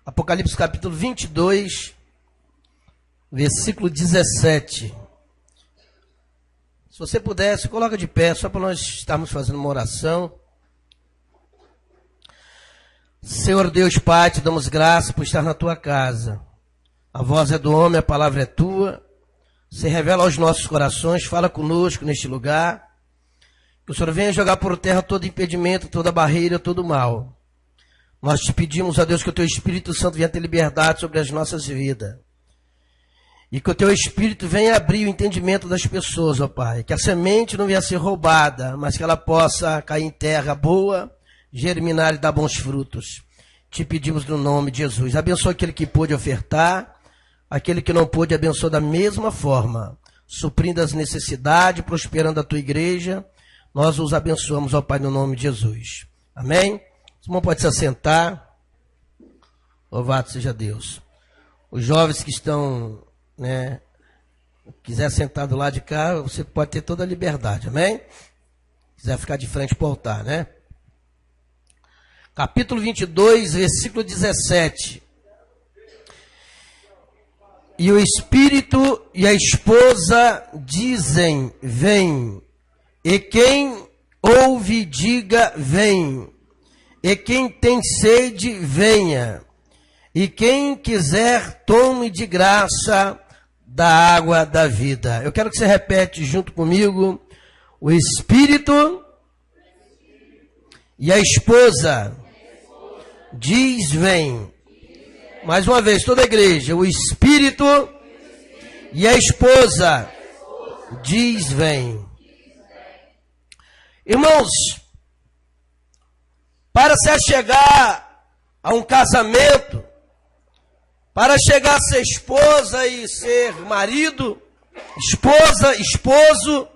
Apocalipse capítulo 22, versículo 17. Se você puder, se coloca de pé, só para nós estarmos fazendo uma oração. Senhor Deus Pai, te damos graça por estar na tua casa. A voz é do homem, a palavra é tua. Se revela aos nossos corações, fala conosco neste lugar. Que o Senhor venha jogar por terra todo impedimento, toda barreira, todo mal. Nós te pedimos, a Deus, que o teu Espírito Santo venha ter liberdade sobre as nossas vidas. E que o teu Espírito venha abrir o entendimento das pessoas, ó Pai. Que a semente não venha a ser roubada, mas que ela possa cair em terra boa, germinar e dar bons frutos. Te pedimos no nome de Jesus. Abençoa aquele que pôde ofertar, aquele que não pôde, abençoa da mesma forma, suprindo as necessidades, prosperando a tua igreja. Nós os abençoamos, ó Pai, no nome de Jesus. Amém? O irmão pode se assentar. Louvado seja Deus. Os jovens que estão, quiser sentar do lado de cá, você pode ter toda a liberdade, amém? Quiser ficar de frente para o altar, né? Capítulo 22, versículo 17. E o Espírito e a esposa dizem, vem. E quem ouve, diga, vem. E quem tem sede, venha. E quem quiser, tome de graça da água da vida. Eu quero que você repete junto comigo. O Espírito e a esposa diz, vem. Mais uma vez, toda a igreja. O Espírito e a esposa diz, vem. Irmãos, para se chegar a um casamento, para chegar a ser esposa e ser marido, esposa, esposo,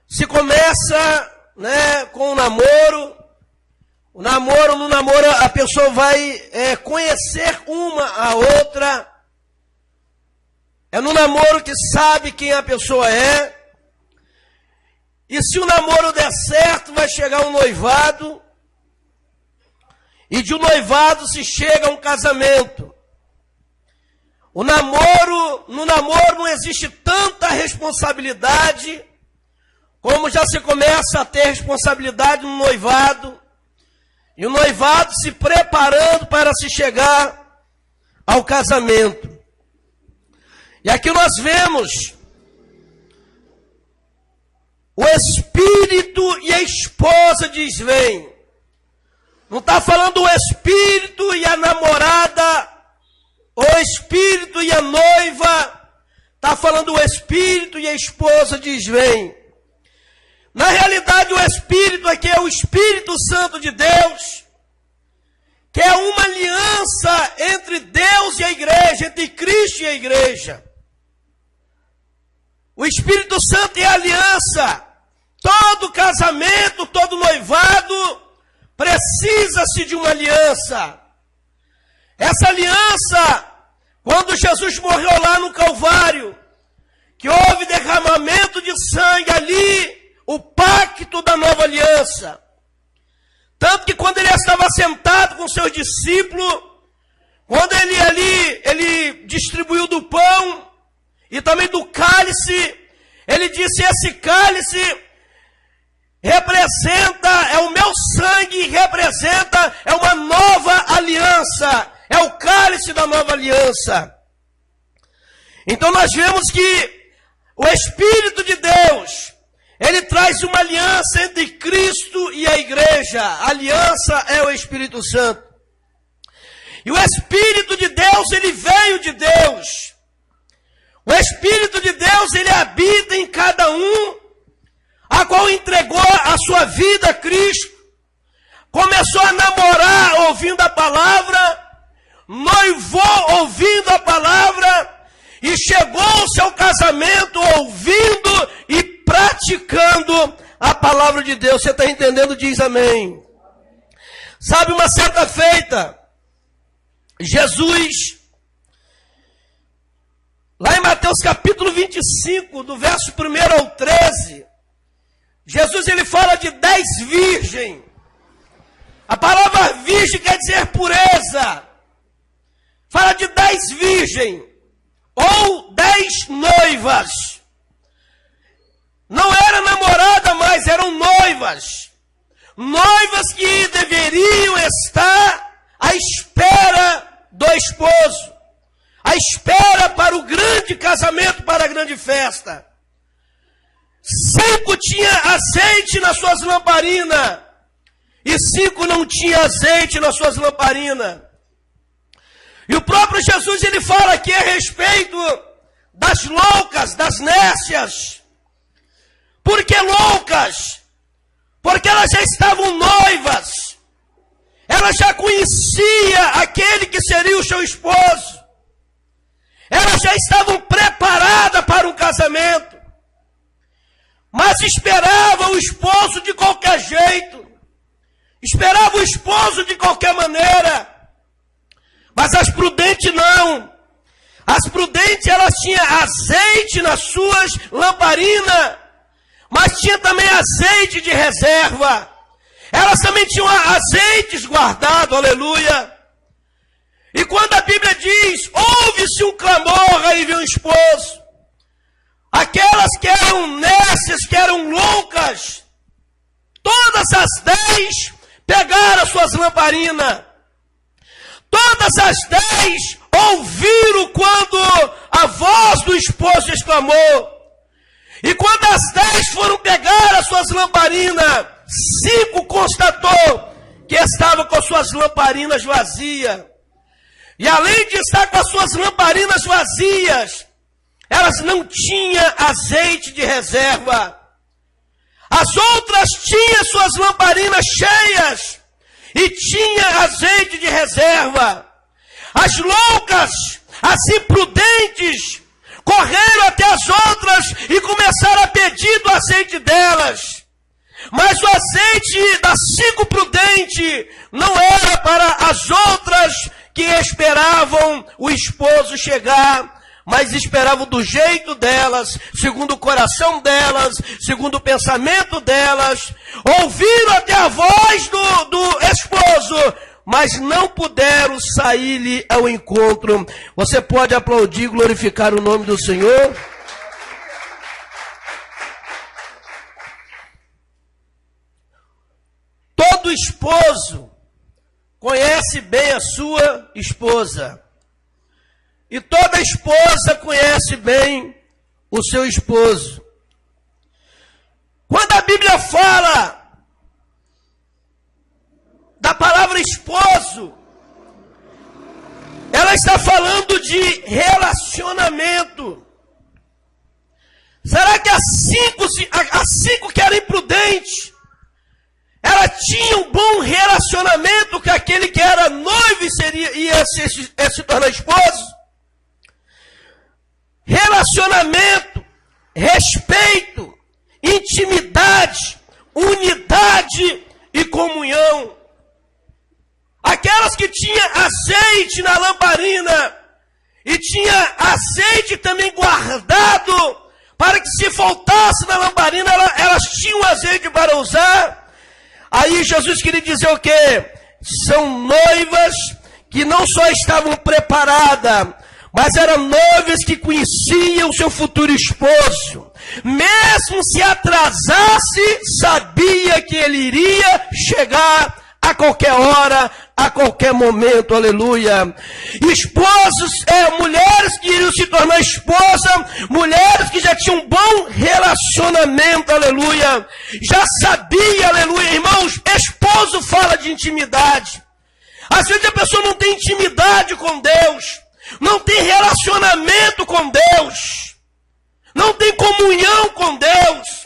se começa, com o namoro. No namoro a pessoa vai conhecer uma a outra. É no namoro que sabe quem a pessoa é. E se o namoro der certo, vai chegar um noivado. E de um noivado se chega a um casamento. No namoro não existe tanta responsabilidade, como já se começa a ter responsabilidade no noivado. E o noivado se preparando para se chegar ao casamento. E aqui nós vemos o Espírito e a esposa diz, vem. Não está falando o Espírito e a namorada, o Espírito e a noiva. Está falando o Espírito e a esposa diz, vem. Na realidade, o Espírito aqui é o Espírito Santo de Deus, que é uma aliança entre Deus e a igreja, entre Cristo e a igreja. O Espírito Santo é a aliança. Todo casamento, todo noivado precisa-se de uma aliança. Essa aliança, quando Jesus morreu lá no Calvário, que houve derramamento de sangue ali, o pacto da nova aliança. Tanto que quando ele estava sentado com seus discípulos, quando ele distribuiu do pão e também do cálice, ele disse, esse cálice é o meu sangue, é uma nova aliança, é o cálice da nova aliança. Então nós vemos que o Espírito de Deus, ele traz uma aliança entre Cristo e a igreja. A aliança é o Espírito Santo. E o Espírito de Deus, ele veio de Deus. O Espírito de Deus, ele habita em cada um, a qual entregou a sua vida a Cristo. Começou a namorar ouvindo a palavra, noivou ouvindo a palavra, e chegou-se ao casamento ouvindo e praticando a palavra de Deus. Você está entendendo? Diz amém. Sabe, uma certa feita, Jesus, lá em Mateus capítulo 25, do verso 1 ao 13, Jesus ele fala de 10 virgens. A palavra virgem quer dizer pureza. Fala de 10 virgens ou 10 noivas. Não era namorada, mas eram noivas. Noivas que deveriam estar à espera do esposo, à espera para o grande casamento, para a grande festa. 5 tinha azeite nas suas lamparinas e 5 não tinha azeite nas suas lamparinas. E o próprio Jesus, ele fala aqui a respeito das loucas, das nécias. Por que loucas? Porque elas já estavam noivas. Elas já conheciam aquele que seria o seu esposo. Elas já estavam preparadas para um casamento. Mas esperavam o esposo de qualquer jeito. Esperavam o esposo de qualquer maneira. Mas as prudentes não. As prudentes, elas tinham azeite nas suas lamparinas, mas tinha também azeite de reserva. Elas também tinham azeites guardados, aleluia. E quando a Bíblia diz, ouve-se um clamor, aí veio o esposo. Aquelas que eram nécias, que eram loucas, todas as 10 pegaram as suas lamparinas. Todas as 10 ouviram quando a voz do esposo exclamou. E quando as 10 foram pegar as suas lamparinas, 5 constatou que estavam com as suas lamparinas vazias. E além de estar com as suas lamparinas vazias, elas não tinham azeite de reserva. As outras tinham suas lamparinas cheias e tinha azeite de reserva. As loucas, as imprudentes, correram até as outras e começaram a pedir do azeite delas. Mas o azeite das 5 prudentes não era para as outras que esperavam o esposo chegar, mas esperavam do jeito delas, segundo o coração delas, segundo o pensamento delas. Ouviram até a voz do esposo, mas não puderam sair-lhe ao encontro. Você pode aplaudir e glorificar o nome do Senhor? Todo esposo conhece bem a sua esposa. E toda esposa conhece bem o seu esposo. Quando a Bíblia fala da palavra esposo, ela está falando de relacionamento. Será que as 5 que eram imprudentes, ela tinha um bom relacionamento com aquele que era noivo e ia se tornar esposo? Relacionamento, respeito, intimidade, unidade e comunhão. Aquelas que tinham azeite na lamparina e tinha azeite também guardado para que se faltasse na lamparina, elas tinham azeite para usar. Aí Jesus queria dizer o quê? São noivas que não só estavam preparadas, mas eram noivas que conheciam o seu futuro esposo. Mesmo se atrasasse, sabia que ele iria chegar a qualquer hora, a qualquer momento, aleluia. Esposos, mulheres que iriam se tornar esposa, mulheres que já tinham um bom relacionamento, aleluia. Já sabia, aleluia, irmãos, esposo fala de intimidade. Às vezes a pessoa não tem intimidade com Deus, não tem relacionamento com Deus, não tem comunhão com Deus.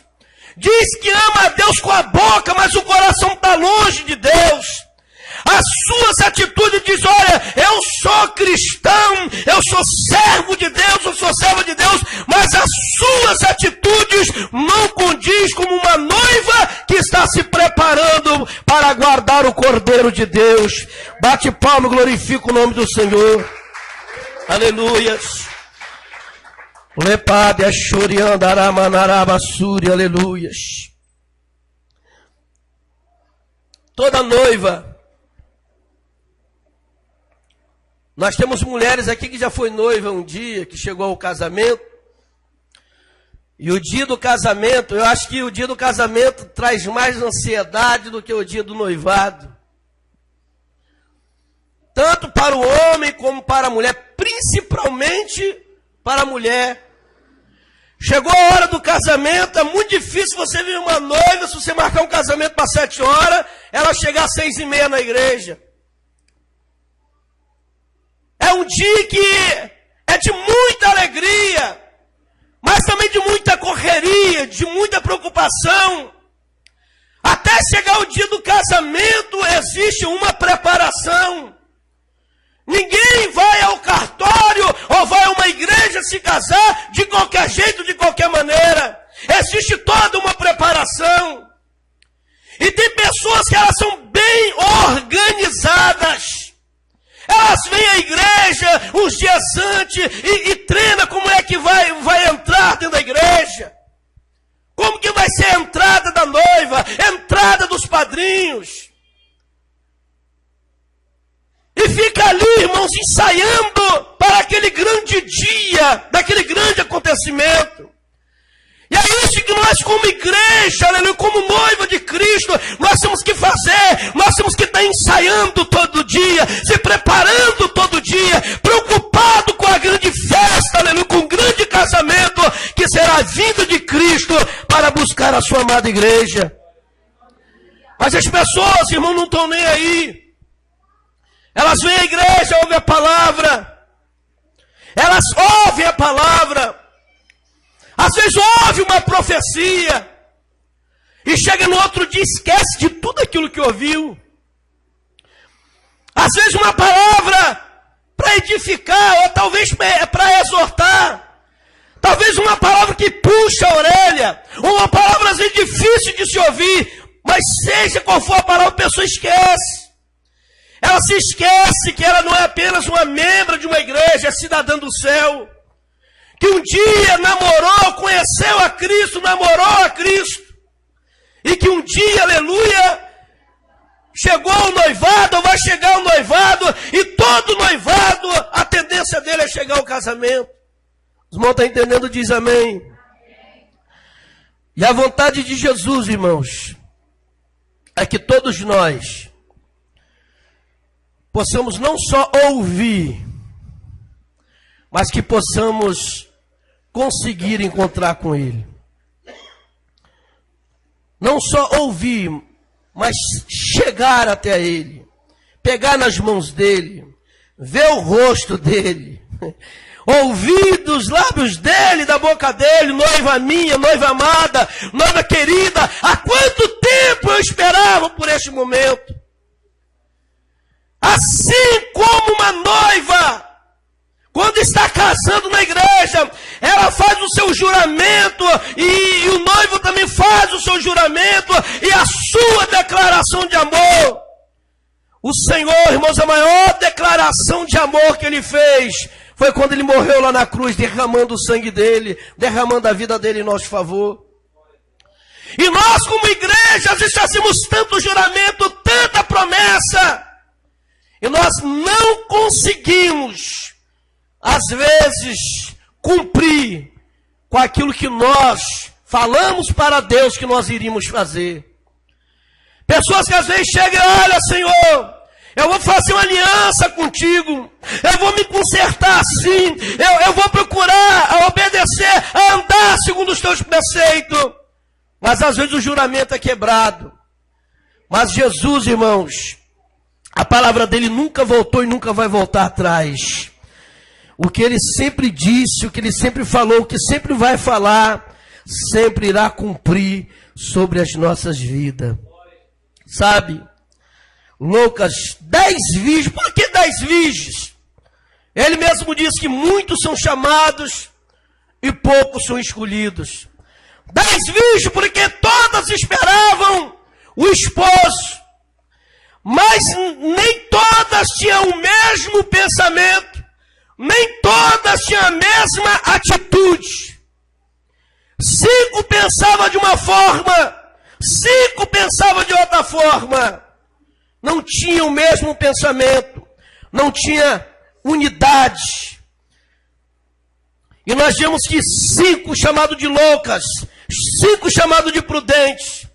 Diz que ama a Deus com a boca, mas o coração está longe de Deus. As suas atitudes dizem, olha, eu sou cristão, eu sou servo de Deus, eu sou serva de Deus, mas as suas atitudes não condiz como uma noiva que está se preparando para aguardar o Cordeiro de Deus. Bate palma e glorifica o nome do Senhor. Aleluias. Lepade achorianda aramanarabasuri, aleluias. Toda noiva Nós temos mulheres aqui que já foi noiva um dia, que chegou ao casamento. E o dia do casamento, eu acho que o dia do casamento traz mais ansiedade do que o dia do noivado. Tanto para o homem como para a mulher, principalmente para a mulher. Chegou a hora do casamento, é muito difícil você ver uma noiva, se você marcar um casamento para 7 horas, ela chegar às 6h30 na igreja. É um dia que é de muita alegria, mas também de muita correria, de muita preocupação. Até chegar o dia do casamento, existe uma preparação. Ninguém vai ao cartório ou vai a uma igreja se casar de qualquer jeito, de qualquer maneira. Existe toda uma preparação. E tem pessoas que elas são bem organizadas. Elas vêm à igreja uns dias antes e treinam como é que vai entrar dentro da igreja. Como que vai ser a entrada da noiva, a entrada dos padrinhos. E fica ali, irmãos, ensaiando para aquele grande dia, daquele grande acontecimento. E é isso que nós como igreja, aleluia, como noiva de Cristo, nós temos que fazer. Nós temos que estar ensaiando todo dia, se preparando todo dia, preocupado com a grande festa, aleluia, com o grande casamento que será a vinda de Cristo para buscar a sua amada igreja. Mas as pessoas, irmão, não estão nem aí. Elas vêm à igreja, ouvem a palavra. Elas ouvem a palavra. Às vezes ouve uma profecia. E chega no outro dia e esquece de tudo aquilo que ouviu. Às vezes uma palavra para edificar, ou talvez para exortar. Talvez uma palavra que puxa a orelha. Ou uma palavra às vezes difícil de se ouvir. Mas seja qual for a palavra, a pessoa esquece. Ela se esquece que ela não é apenas uma membro de uma igreja, é cidadã do céu. Que um dia namorou, conheceu a Cristo, namorou a Cristo. E que um dia, aleluia, chegou o noivado, ou vai chegar o noivado, e todo noivado, a tendência dele é chegar ao casamento. Os irmãos estão entendendo? Diz amém. E a vontade de Jesus, irmãos, é que todos nós possamos não só ouvir, mas que possamos conseguir encontrar com Ele. Não só ouvir, mas chegar até Ele, pegar nas mãos dEle, ver o rosto dEle, ouvir dos lábios dEle, da boca dEle: noiva minha, noiva amada, noiva querida, há quanto tempo eu esperava por este momento. Assim como uma noiva, quando está casando na igreja, ela faz o seu juramento, e o noivo também faz o seu juramento, e a sua declaração de amor. O Senhor, irmãos, a maior declaração de amor que Ele fez foi quando Ele morreu lá na cruz, derramando o sangue dEle, derramando a vida dEle em nosso favor. E nós como igreja, às vezes fazemos tanto juramento, tanta promessa, e nós não conseguimos, às vezes, cumprir com aquilo que nós falamos para Deus que nós iríamos fazer. Pessoas que às vezes chegam e: olha, Senhor, eu vou fazer uma aliança contigo, eu vou me consertar assim, eu vou procurar a obedecer, a andar segundo os teus preceitos. Mas às vezes o juramento é quebrado. Mas Jesus, irmãos, a palavra dele nunca voltou e nunca vai voltar atrás. O que ele sempre disse, o que ele sempre falou, o que sempre vai falar, sempre irá cumprir sobre as nossas vidas. Sabe? Lucas, 10 virgens. Por que 10 virgens? Ele mesmo diz que muitos são chamados e poucos são escolhidos. 10 virgens porque todas esperavam o esposo. Mas nem todas tinham o mesmo pensamento, nem todas tinham a mesma atitude. 5 pensavam de uma forma, 5 pensavam de outra forma. Não tinham o mesmo pensamento, não tinha unidade. E nós vemos que 5 chamados de loucas, 5 chamados de prudentes.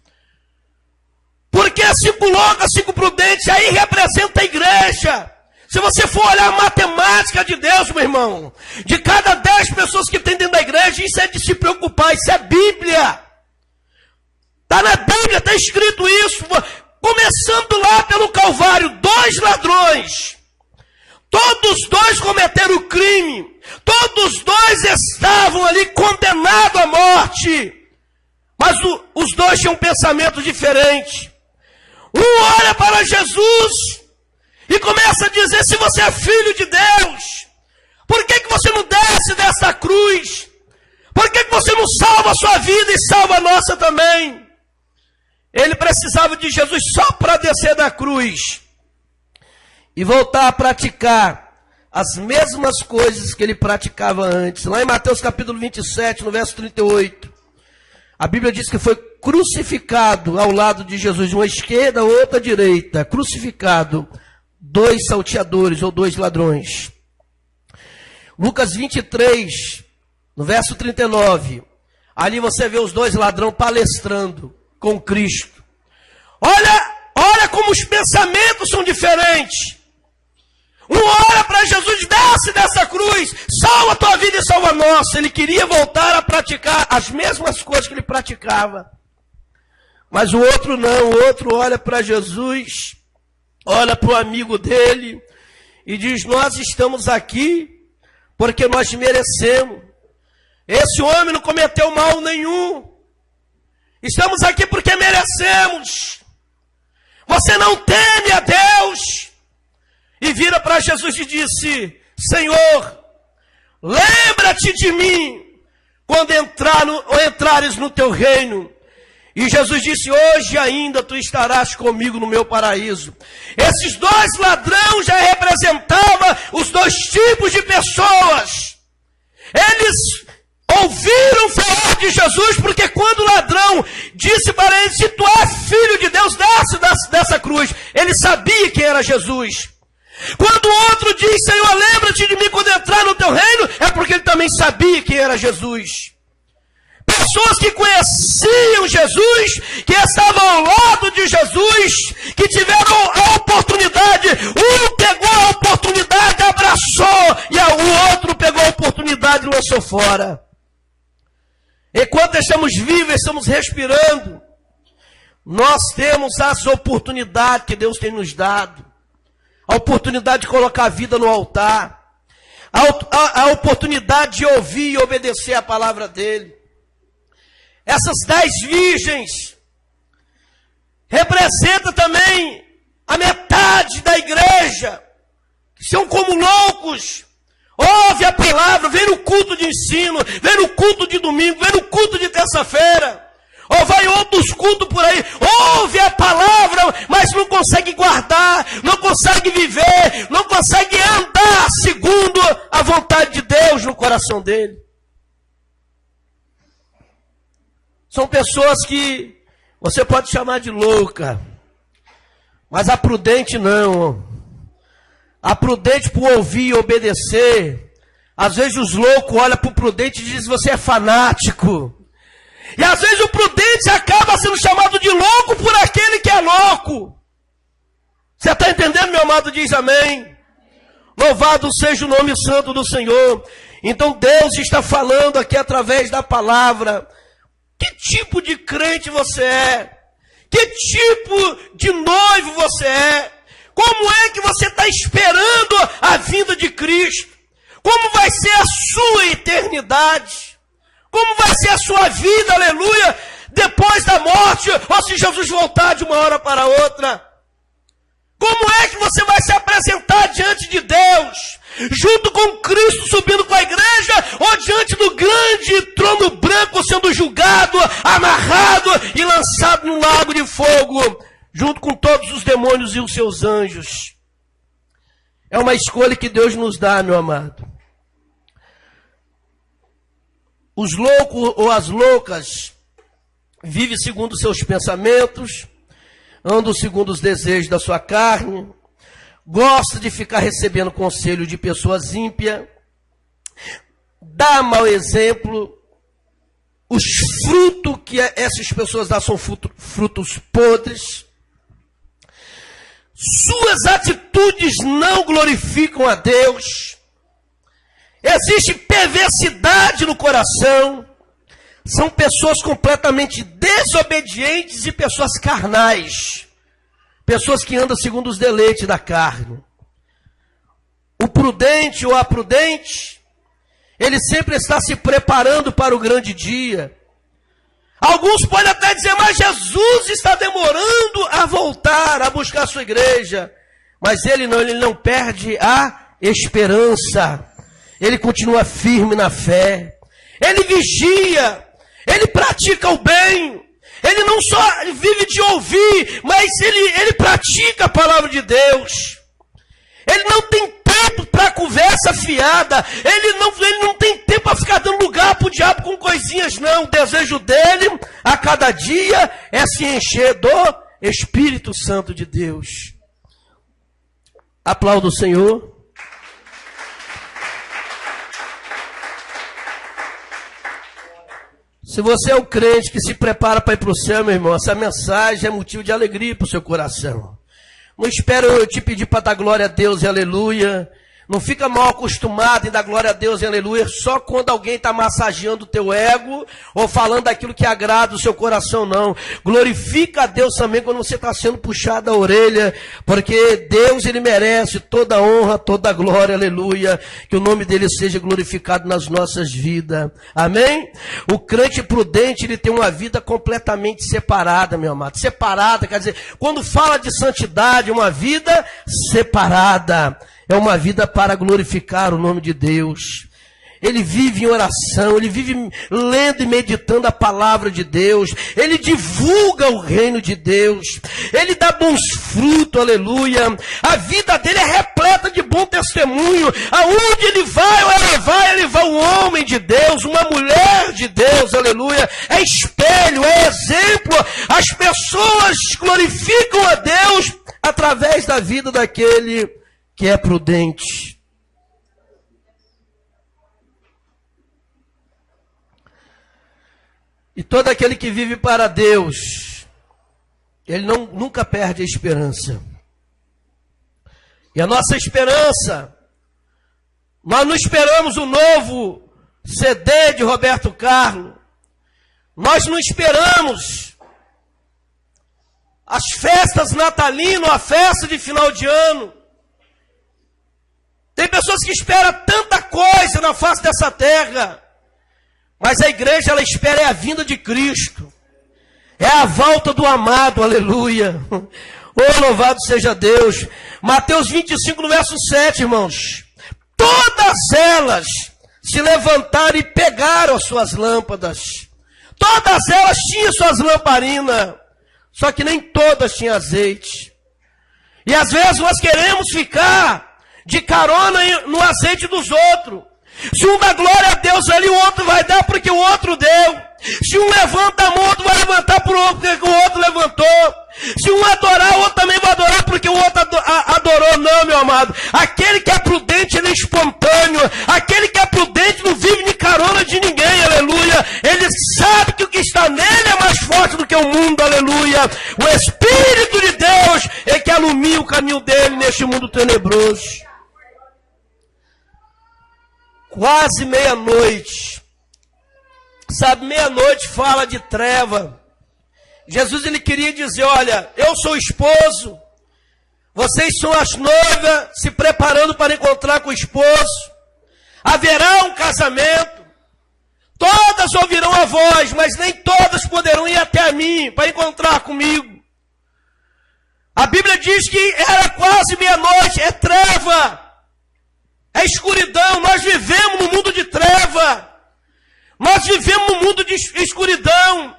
Porque 5 loucas, 5 prudentes, aí representa a igreja. Se você for olhar a matemática de Deus, meu irmão, de cada 10 pessoas que tem dentro da igreja, isso é de se preocupar, isso é Bíblia. Está na Bíblia, está escrito isso. Começando lá pelo Calvário, 2 ladrões. Todos 2 cometeram crime. Todos 2 estavam ali condenados à morte. Mas os 2 tinham um pensamento diferente. Um olha para Jesus e começa a dizer: se você é filho de Deus, por que você não desce dessa cruz? Por que você não salva a sua vida e salva a nossa também? Ele precisava de Jesus só para descer da cruz e voltar a praticar as mesmas coisas que ele praticava antes. Lá em Mateus capítulo 27, no verso 38, a Bíblia diz que foi crucificado ao lado de Jesus, uma esquerda, outra direita, crucificado, 2 salteadores ou 2 ladrões. Lucas 23, no verso 39, ali você vê os 2 ladrões palestrando com Cristo. Olha como os pensamentos são diferentes. Um olha para Jesus, desce dessa cruz, salva a tua vida e salva a nossa. Ele queria voltar a praticar as mesmas coisas que ele praticava. Mas o outro não, o outro olha para Jesus, olha para o amigo dele e diz: nós estamos aqui porque nós merecemos. Esse homem não cometeu mal nenhum. Estamos aqui porque merecemos. Você não teme a Deus? E vira para Jesus e disse: Senhor, lembra-te de mim quando entrares no teu reino. E Jesus disse: hoje ainda tu estarás comigo no meu paraíso. Esses 2 ladrões já representavam os 2 tipos de pessoas. Eles ouviram falar de Jesus, porque quando o ladrão disse para ele: se tu és filho de Deus, desce dessa cruz, ele sabia quem era Jesus. Quando o outro diz: Senhor, lembra-te de mim quando entrar no teu reino, é porque ele também sabia quem era Jesus. Pessoas que conheciam Jesus, que estavam ao lado de Jesus, que tiveram a oportunidade. Um pegou a oportunidade, abraçou, e o outro pegou a oportunidade e lançou fora. Enquanto estamos vivos, estamos respirando, nós temos essa oportunidade que Deus tem nos dado. A oportunidade de colocar a vida no altar. A oportunidade de ouvir e obedecer a palavra dele. Essas 10 virgens representam também a metade da igreja, que são como loucos. Ouve a palavra, vem no culto de ensino, vem no culto de domingo, vem no culto de terça-feira. Ou vai em outros cultos por aí, ouve a palavra, mas não consegue guardar, não consegue viver, não consegue andar segundo a vontade de Deus no coração dele. São pessoas que você pode chamar de louca, mas a prudente não. A prudente, por ouvir e obedecer, às vezes os loucos olham para o prudente e dizem: você é fanático. E às vezes o prudente acaba sendo chamado de louco por aquele que é louco. Você está entendendo, meu amado? Diz amém. Louvado seja o nome santo do Senhor. Então Deus está falando aqui através da palavra. Que tipo de crente você é? Que tipo de noivo você é? Como é que você está esperando a vinda de Cristo? Como vai ser a sua eternidade? Como vai ser a sua vida, aleluia, depois da morte, ou se Jesus voltar de uma hora para outra? Como é que você vai se apresentar diante de Deus? Junto com Cristo subindo com a igreja, ou diante do grande trono branco sendo julgado, amarrado e lançado num lago de fogo, junto com todos os demônios e os seus anjos? É uma escolha que Deus nos dá, meu amado. Os loucos ou as loucas vivem segundo seus pensamentos, andam segundo os desejos da sua carne, gosta de ficar recebendo conselho de pessoas ímpias, dá mau exemplo. Os frutos que essas pessoas dão são frutos podres. Suas atitudes não glorificam a Deus. Existe perversidade no coração. São pessoas completamente desobedientes e pessoas carnais. Pessoas que andam segundo os deleites da carne. O prudente ou a prudente, ele sempre está se preparando para o grande dia. Alguns podem até dizer, mas Jesus está demorando a voltar, a buscar a sua igreja. Mas ele não perde a esperança. Ele continua firme na fé. Ele vigia. Ele pratica o bem. Ele não só vive de ouvir, mas ele pratica a palavra de Deus. Ele não tem tempo para conversa fiada. Ele não tem tempo para ficar dando lugar para o diabo com coisinhas, não. O desejo dele, a cada dia, é se encher do Espírito Santo de Deus. Aplauda o Senhor. Se você é um crente que se prepara para ir para o céu, meu irmão, essa mensagem é motivo de alegria para o seu coração. Não espero eu te pedir para dar glória a Deus e aleluia. Não fica mal acostumado em dar glória a Deus e aleluia só quando alguém está massageando o teu ego ou falando daquilo que agrada o seu coração, não. Glorifica a Deus também quando você está sendo puxado a orelha, porque Deus, ele merece toda a honra, toda a glória, aleluia. Que o nome dele seja glorificado nas nossas vidas. Amém? O crente prudente, ele tem uma vida completamente separada, meu amado. Separada, quer dizer, quando fala de santidade, uma vida separada. É uma vida para glorificar o nome de Deus. Ele vive em oração, ele vive lendo e meditando a palavra de Deus. Ele divulga o reino de Deus. Ele dá bons frutos, aleluia. A vida dele é repleta de bom testemunho. Aonde ele vai ou ela vai, ele vai um homem de Deus, uma mulher de Deus, aleluia. É espelho, é exemplo. As pessoas glorificam a Deus através da vida daquele que é prudente. E todo aquele que vive para Deus, ele nunca perde a esperança. E a nossa esperança, nós não esperamos o novo CD de Roberto Carlos, nós não esperamos as festas natalinas, a festa de final de ano. Tem pessoas que esperam tanta coisa na face dessa terra, mas a igreja, ela espera é a vinda de Cristo, é a volta do amado, aleluia. Oh, louvado seja Deus. Mateus 25, no verso 7, irmãos. Todas elas se levantaram e pegaram as suas lâmpadas. Todas elas tinham suas lamparinas, só que nem todas tinham azeite. E às vezes nós queremos ficar de carona no azeite dos outros. Se um dá glória a Deus ali, o outro vai dar porque o outro deu. Se um levanta a mão, o outro vai levantar por outro porque o outro levantou. Se um adorar, o outro também vai adorar porque o outro adorou. Não, meu amado. Aquele que é prudente, ele é espontâneo. Aquele que é prudente não vive de carona de ninguém, aleluia. Ele sabe que o que está nele é mais forte do que o mundo, aleluia. O Espírito de Deus é que alumia o caminho dele neste mundo tenebroso. Quase meia-noite. Sabe, meia-noite fala de treva. Jesus, ele queria dizer, olha, eu sou o esposo, vocês são as noivas se preparando para encontrar com o esposo. Haverá um casamento. Todas ouvirão a voz, mas nem todas poderão ir até a mim para encontrar comigo. A Bíblia diz que era quase meia-noite, é treva. É escuridão, nós vivemos no mundo de treva. Nós vivemos no mundo de escuridão.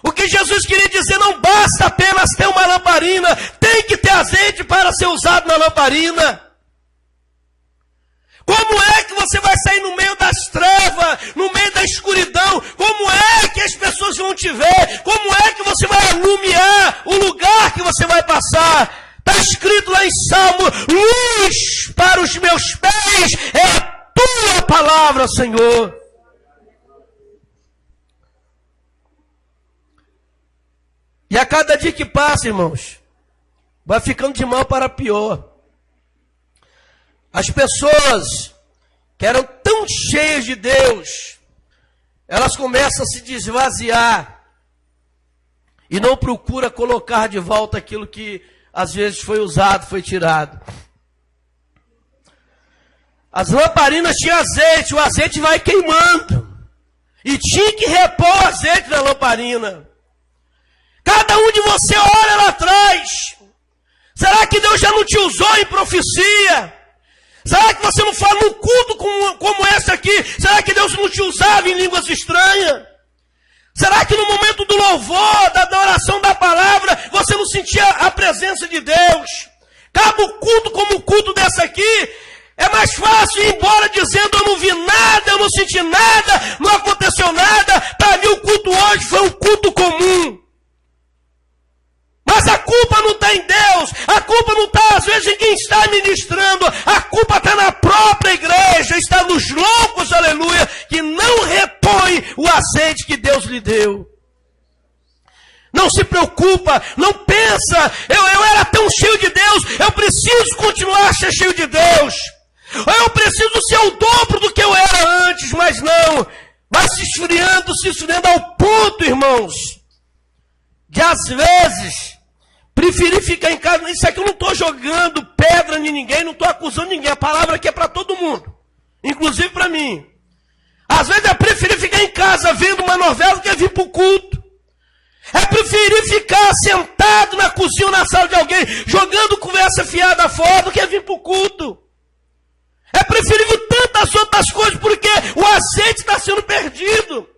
O que Jesus queria dizer, não basta apenas ter uma lamparina, tem que ter azeite para ser usado na lamparina. Como é que você vai sair no meio das trevas, no meio da escuridão? Como é que as pessoas vão te ver? Como é que você vai iluminar o lugar que você vai passar? Está Está escrito lá em Salmo: luz para os meus pés é a tua palavra, Senhor. E a cada dia que passa, irmãos, vai ficando de mal para pior. As pessoas que eram tão cheias de Deus, elas começam a se desvaziar e não procuram colocar de volta aquilo que às vezes foi usado, foi tirado. As lamparinas tinham azeite, o azeite vai queimando e tinha que repor o azeite na lamparina. Cada um de você olha lá atrás. Será que Deus já não te usou em profecia? Será que você não fala num culto como esse aqui? Será que Deus não te usava em línguas estranhas? Será que no momento do louvor, da adoração da palavra, você não sentia a presença de Deus? Cada culto como o culto dessa aqui, é mais fácil ir embora dizendo: eu não vi nada, eu não senti nada, não aconteceu nada. Para mim o culto hoje foi um culto comum. Mas a culpa não está em Deus, a culpa não está às vezes em quem está ministrando, a culpa está na própria igreja, está nos loucos, aleluia, que não repõe o azeite que Deus lhe deu. Não se preocupa, não pensa: eu era tão cheio de Deus, eu preciso continuar a ser cheio de Deus. Eu preciso ser o dobro do que eu era antes, mas não. Vai se esfriando ao ponto, irmãos, de às vezes preferir ficar em casa. Isso aqui eu não estou jogando pedra em ninguém, não estou acusando ninguém. A palavra aqui é para todo mundo, inclusive para mim. Às vezes é preferir ficar em casa vendo uma novela do que vir para o culto. É preferir ficar sentado na cozinha ou na sala de alguém, jogando conversa fiada fora, do que vir para o culto. É preferível tantas outras coisas, porque o azeite está sendo perdido.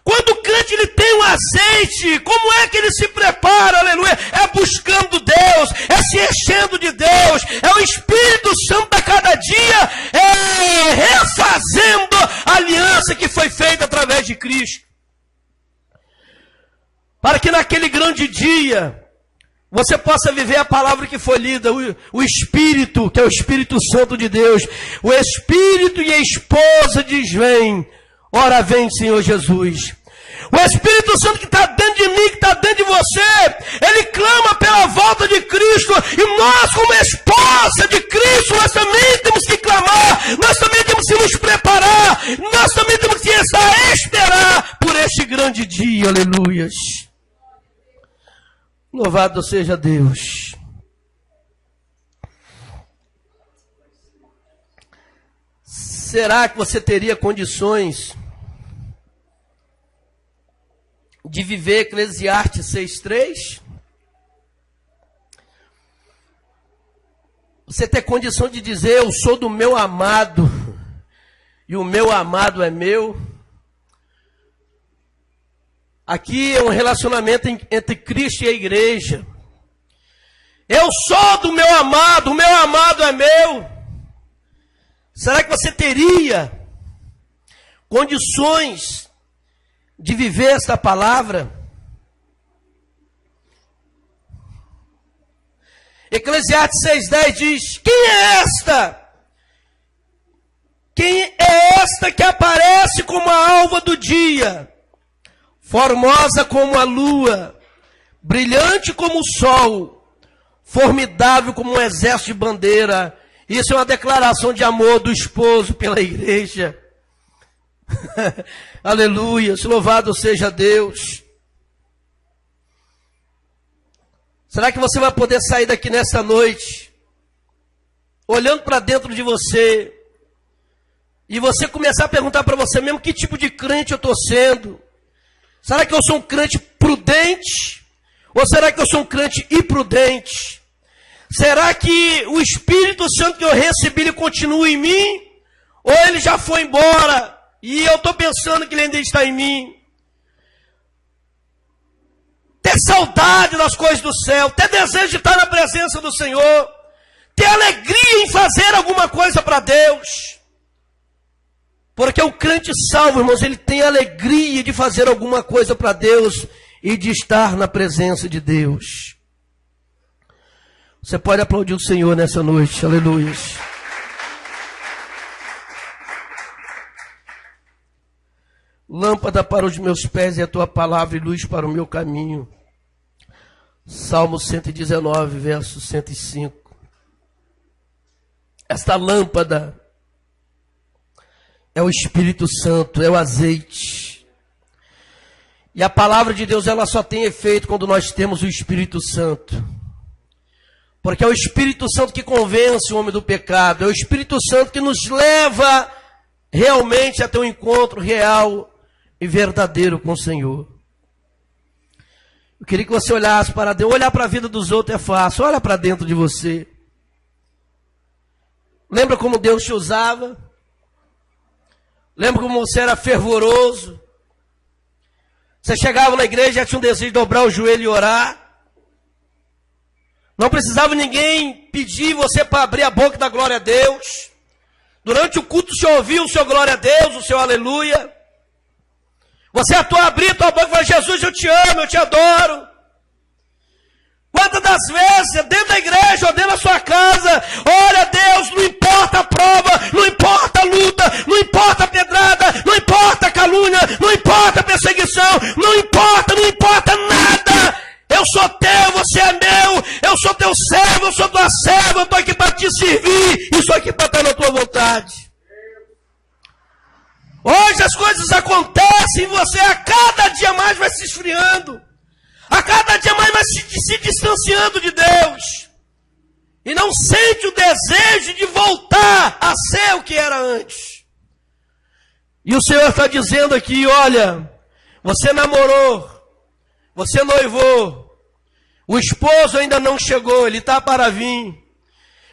Quando o crente ele tem um azeite, como é que ele se prepara, aleluia? É buscando Deus, é se enchendo de Deus, é o Espírito Santo a cada dia, é refazendo a aliança que foi feita através de Cristo. Para que naquele grande dia, você possa viver a palavra que foi lida, o Espírito, que é o Espírito Santo de Deus. O Espírito e a esposa diz: vem, ora vem, Senhor Jesus. O Espírito Santo que está dentro de mim, que está dentro de você, ele clama pela volta de Cristo. E nós, como esposa de Cristo, nós também temos que clamar, nós também temos que nos preparar, nós também temos que estar a esperar por este grande dia, aleluias. Louvado seja Deus. Será que você teria condições de viver Eclesiastes 6:3? Você ter condição de dizer: eu sou do meu amado e o meu amado é meu? Aqui é um relacionamento entre Cristo e a igreja. Eu sou do meu amado, o meu amado é meu. Será que você teria condições de viver esta palavra? Eclesiastes 6:10 diz: quem é esta? Quem é esta que aparece como a alva do dia? Formosa como a lua, brilhante como o sol, formidável como um exército de bandeira. Isso é uma declaração de amor do esposo pela igreja. Aleluia, louvado seja Deus. Será que você vai poder sair daqui nessa noite, olhando para dentro de você, e você começar a perguntar para você mesmo: que tipo de crente eu estou sendo? Será que eu sou um crente prudente? Ou será que eu sou um crente imprudente? Será que o Espírito Santo que eu recebi, ele continua em mim? Ou ele já foi embora e eu estou pensando que ele ainda está em mim? Ter saudade das coisas do céu, ter desejo de estar na presença do Senhor, ter alegria em fazer alguma coisa para Deus. Porque o crente salvo, irmãos, ele tem alegria de fazer alguma coisa para Deus e de estar na presença de Deus. Você pode aplaudir o Senhor nessa noite, aleluia. Lâmpada para os meus pés é a tua palavra e luz para o meu caminho. Salmo 119, verso 105. Esta lâmpada é o Espírito Santo, é o azeite. E a palavra de Deus, ela só tem efeito quando nós temos o Espírito Santo. Porque é o Espírito Santo que convence o homem do pecado. É o Espírito Santo que nos leva realmente a ter um encontro real e verdadeiro com o Senhor. Eu queria que você olhasse para Deus. Olhar para a vida dos outros é fácil. Olha para dentro de você. Lembra como Deus te usava? Lembra como você era fervoroso? Você chegava na igreja e já tinha um desejo de dobrar o joelho e orar. Não precisava ninguém pedir você para abrir a boca da glória a Deus. Durante o culto você ouvia o seu glória a Deus, o seu aleluia. Você abria a tua boca e falava: Jesus, eu te amo, eu te adoro. Quantas das vezes, dentro da igreja ou dentro da sua casa, olha Deus, não importa a prova, não importa a luta, não importa a pedrada, não importa a calúnia, não importa a perseguição, não importa nada. Eu sou teu, você é meu, eu sou teu servo, eu sou tua serva, eu estou aqui para te servir, estou aqui para estar na tua vontade. Hoje as coisas acontecem e você a cada dia mais vai se esfriando. A cada dia mais vai se distanciando de Deus. E não sente o desejo de voltar a ser o que era antes. E o Senhor está dizendo aqui: olha, você namorou, você noivou, o esposo ainda não chegou, ele está para vir.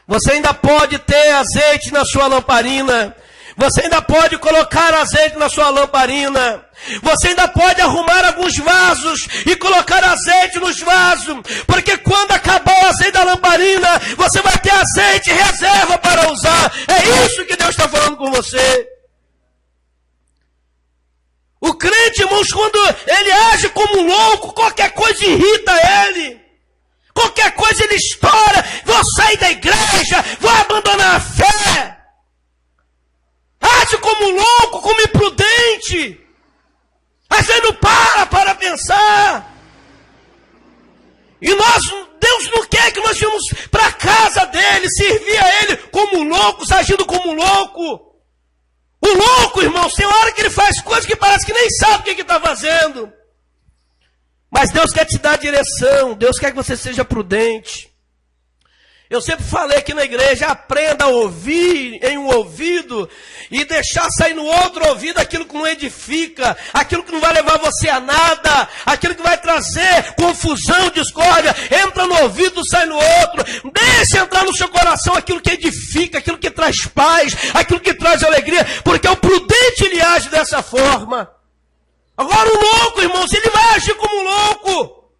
Você ainda pode ter azeite na sua lamparina. Você ainda pode colocar azeite na sua lamparina. Você ainda pode arrumar alguns vasos e colocar azeite nos vasos. Porque quando acabar o azeite da lamparina, você vai ter azeite reserva para usar. É isso que Deus está falando com você. O crente, irmãos, quando ele age como um louco, qualquer coisa irrita ele. Qualquer coisa ele estoura. Vou sair da igreja, vou abandonar a fé. Age como louco, como imprudente. A gente não para pensar. E Deus não quer que nós vamos para a casa dele, servir a ele como loucos, agindo como louco. O louco, irmãos, tem hora que ele faz coisas que parece que nem sabe o que está fazendo. Mas Deus quer te dar direção, Deus quer que você seja prudente. Eu sempre falei aqui na igreja: aprenda a ouvir em um ouvido e deixar sair no outro ouvido aquilo que não edifica, aquilo que não vai levar você a nada, aquilo que vai trazer confusão, discórdia. Entra no ouvido, sai no outro. Deixa entrar no seu coração aquilo que edifica, aquilo que traz paz, aquilo que traz alegria, porque o prudente ele age dessa forma. Agora o louco, irmãos, ele vai agir como louco.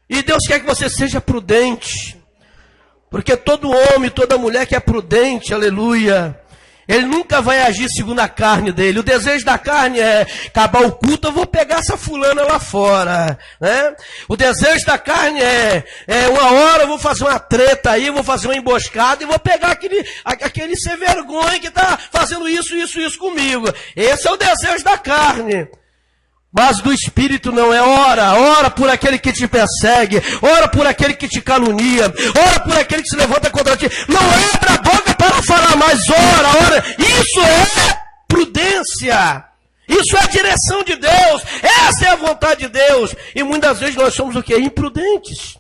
E Deus quer que você seja prudente. Porque todo homem, toda mulher que é prudente, aleluia, ele nunca vai agir segundo a carne dele. O desejo da carne é: acabar o culto, eu vou pegar essa fulana lá fora, né? O desejo da carne é uma hora eu vou fazer uma treta aí, vou fazer uma emboscada e vou pegar aquele sem vergonha que está fazendo isso comigo. Esse é o desejo da carne. Mas do Espírito não é: ora por aquele que te persegue, ora por aquele que te calunia, ora por aquele que se levanta contra ti. Não abre a boca para falar, mas ora. Isso é prudência. Isso é a direção de Deus. Essa é a vontade de Deus. E muitas vezes nós somos o quê? Imprudentes.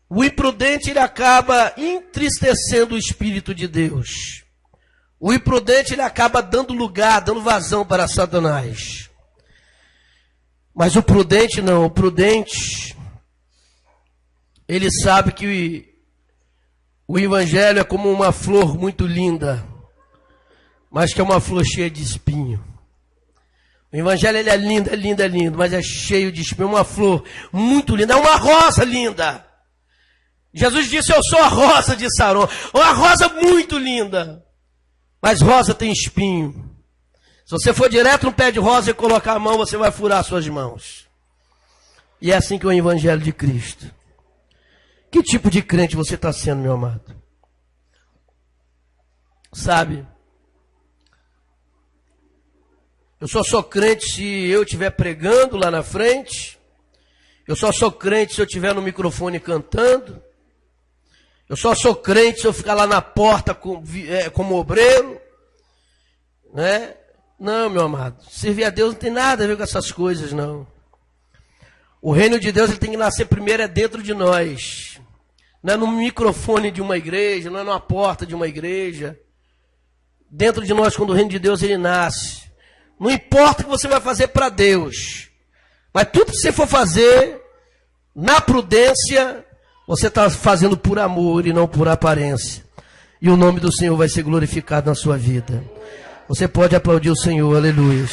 O imprudente, ele acaba entristecendo o Espírito de Deus. O imprudente, ele acaba dando lugar, dando vazão para Satanás. Mas o prudente não. O prudente, ele sabe que o evangelho é como uma flor muito linda, mas que é uma flor cheia de espinho. O evangelho, ele é lindo, mas é cheio de espinho. Uma flor muito linda, é uma rosa linda. Jesus disse: eu sou a rosa de Saron. Uma rosa muito linda. Mas rosa tem espinho. Se você for direto no pé de rosa e colocar a mão, você vai furar suas mãos. E é assim que é o Evangelho de Cristo. Que tipo de crente você está sendo, meu amado? Sabe? Eu só sou crente se eu estiver pregando lá na frente. Eu só sou crente se eu estiver no microfone cantando. Eu só sou crente se eu ficar lá na porta como obreiro. Né? Não, meu amado. Servir a Deus não tem nada a ver com essas coisas, não. O reino de Deus ele tem que nascer primeiro dentro de nós. Não é no microfone de uma igreja, não é numa porta de uma igreja. Dentro de nós, quando o reino de Deus ele nasce. Não importa o que você vai fazer para Deus. Mas tudo que você for fazer, na prudência, você está fazendo por amor e não por aparência. E o nome do Senhor vai ser glorificado na sua vida. Você pode aplaudir o Senhor, aleluia.